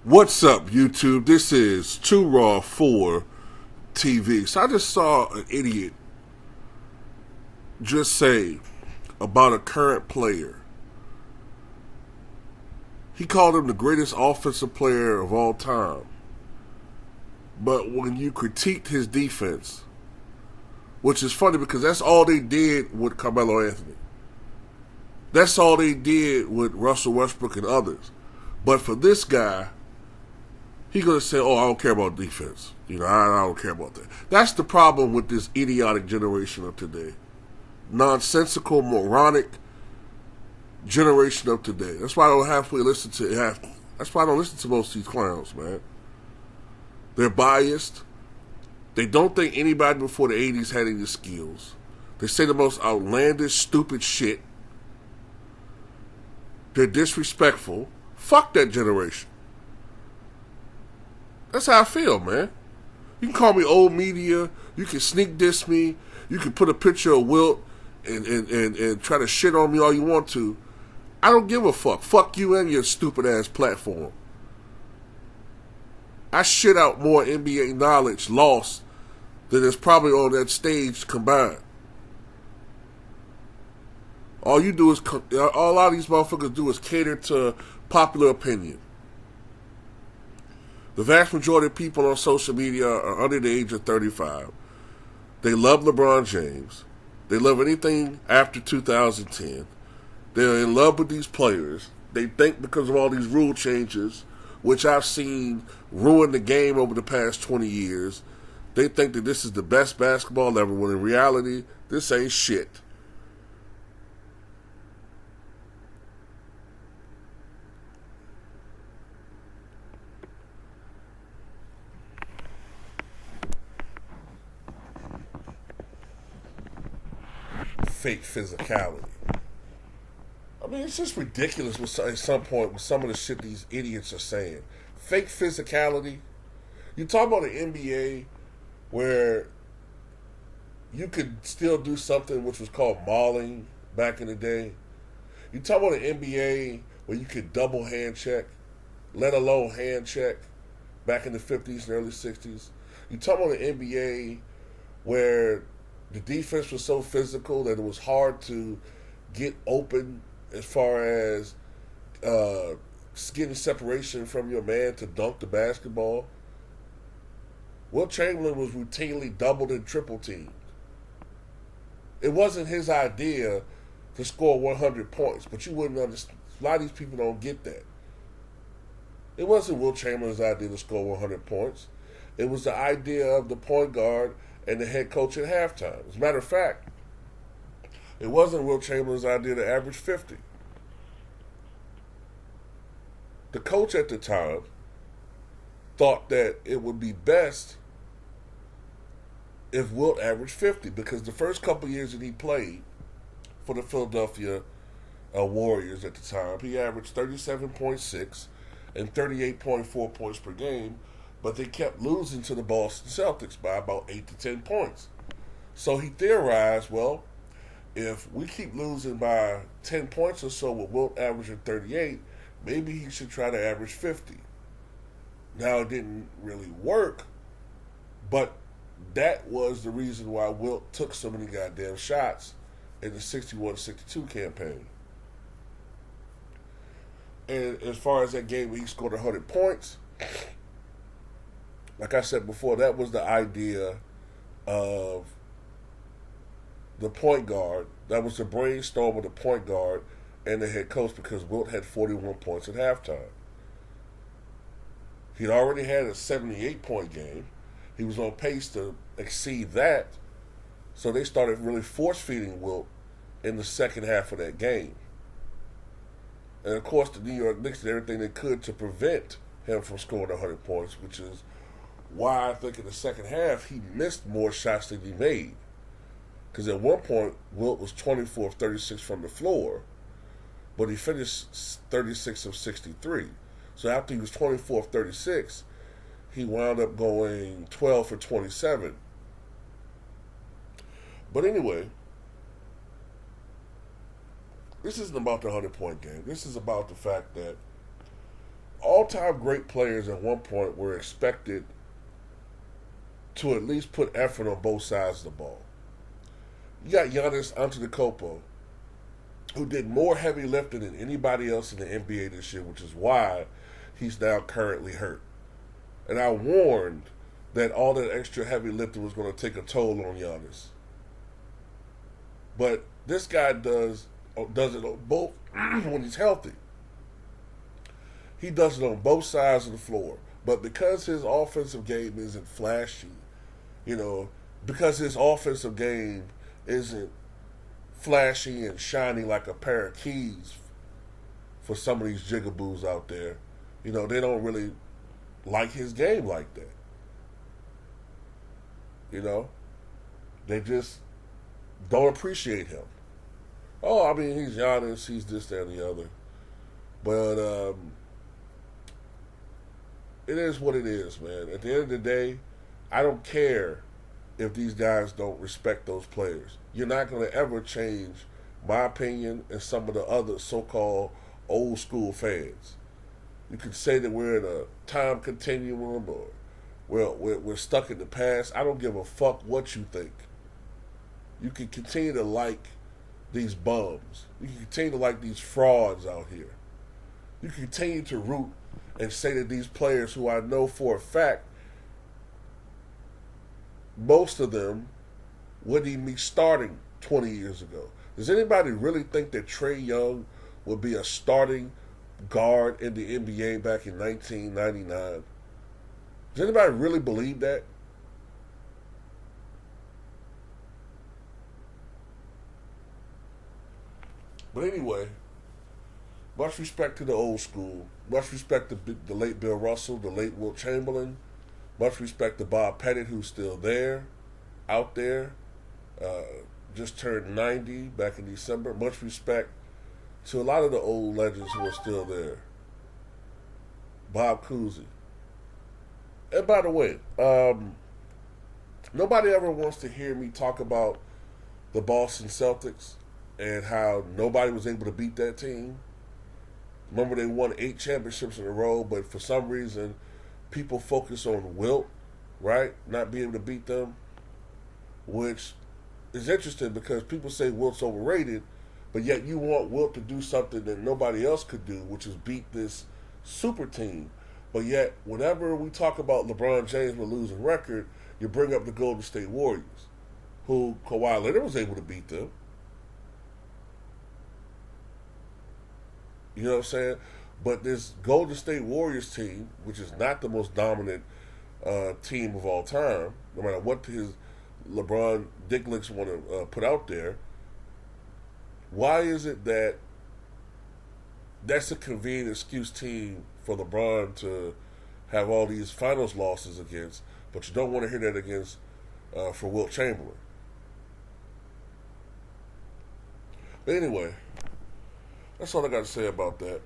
What's up, YouTube? This is Too Raw for TV. So I just saw an idiot just say about a current player. He called him the greatest offensive player of all time. But when you critiqued his defense, which is funny because that's all they did with Carmelo Anthony. That's all they did with Russell Westbrook and others. But for this guy, he's going to say, oh, I don't care about defense. I don't care about that. That's the problem with this idiotic generation of today. Nonsensical, moronic generation of today. That's why I don't that's why I don't listen to most of these clowns, man. They're biased. They don't think anybody before the 80s had any skills. They say the most outlandish, stupid shit. They're disrespectful. Fuck that generation. That's how I feel, man. You can call me old media. You can sneak diss me. You can put a picture of Wilt and try to shit on me all you want to. I don't give a fuck. Fuck you and your stupid ass platform. I shit out more NBA knowledge lost than is probably on that stage combined. All a lot of these motherfuckers do is cater to popular opinion. The vast majority of people on social media are under the age of 35. They love LeBron James. They love anything after 2010. They're in love with these players. They think because of all these rule changes, which I've seen ruin the game over the past 20 years, they think that this is the best basketball ever, when in reality, this ain't shit. Fake physicality. I mean, it's just ridiculous at some point with some of the shit these idiots are saying. Fake physicality. You talk about the NBA where you could still do something which was called mauling back in the day. You talk about the NBA where you could double hand check, let alone hand check, back in the 50s and early 60s. You talk about the NBA where the defense was so physical that it was hard to get open as far as getting separation from your man to dunk the basketball. Wilt Chamberlain was routinely doubled and triple teamed. It wasn't his idea to score 100 points, but you wouldn't understand. A lot of these people don't get that. It wasn't Wilt Chamberlain's idea to score 100 points. It was the idea of the point guard and the head coach at halftime. As a matter of fact, it wasn't Wilt Chamberlain's idea to average 50. The coach at the time thought that it would be best if Wilt averaged 50, because the first couple years that he played for the Philadelphia Warriors at the time, he averaged 37.6 and 38.4 points per game, but they kept losing to the Boston Celtics by about 8 to 10 points. So he theorized, well, if we keep losing by 10 points or so with Wilt averaging 38, maybe he should try to average 50. Now, it didn't really work, but that was the reason why Wilt took so many goddamn shots in the 61-62 campaign. And as far as that game where he scored 100 points, like I said before, that was the idea of the point guard. That was the brainstorm of the point guard and the head coach, because Wilt had 41 points at halftime. He'd already had a 78-point game. He was on pace to exceed that. So they started really force-feeding Wilt in the second half of that game. And of course, the New York Knicks did everything they could to prevent him from scoring 100 points, which is why I think in the second half he missed more shots than he made. Because at one point, Wilt was 24 of 36 from the floor, but he finished 36 of 63. So after he was 24 of 36, he wound up going 12 for 27. But anyway, this isn't about the 100-point game. This is about the fact that all-time great players at one point were expected to at least put effort on both sides of the ball. You got Giannis Antetokounmpo, who did more heavy lifting than anybody else in the NBA this year, which is why he's now currently hurt. And I warned that all that extra heavy lifting was going to take a toll on Giannis. But this guy does it on both when he's healthy. He does it on both sides of the floor. But because his offensive game isn't flashy, because his offensive game isn't flashy and shiny like a pair of keys for some of these jigaboos out there, they don't really like his game like that. They just don't appreciate him. Oh, I mean, he's Giannis, he's this, that, and the other. But it is what it is, man. At the end of the day, I don't care if these guys don't respect those players. You're not going to ever change my opinion and some of the other so-called old school fans. You can say that we're in a time continuum or we're stuck in the past. I don't give a fuck what you think. You can continue to like these bums. You can continue to like these frauds out here. You can continue to root and say that these players who I know for a fact, most of them wouldn't even be starting 20 years ago. Does anybody really think that Trae Young would be a starting guard in the NBA back in 1999? Does anybody really believe that? But anyway, much respect to the old school. Much respect to the late Bill Russell, the late Wilt Chamberlain. Much respect to Bob Pettit, who's still there, out there. Just turned 90 back in December. Much respect to a lot of the old legends who are still there. Bob Cousy. And by the way, nobody ever wants to hear me talk about the Boston Celtics and how nobody was able to beat that team. Remember, they won 8 championships in a row, but for some reason, people focus on Wilt, right? Not being able to beat them, which is interesting because people say Wilt's overrated, but yet you want Wilt to do something that nobody else could do, which is beat this super team. But yet, whenever we talk about LeBron James with a losing record, you bring up the Golden State Warriors, who Kawhi Leonard was able to beat them. You know what I'm saying? But this Golden State Warriors team, which is not the most dominant team of all time, no matter what his LeBron Dicklicks want to put out there, why is it that that's a convenient excuse team for LeBron to have all these finals losses against, but you don't want to hear that against for Wilt Chamberlain? But anyway, that's all I got to say about that.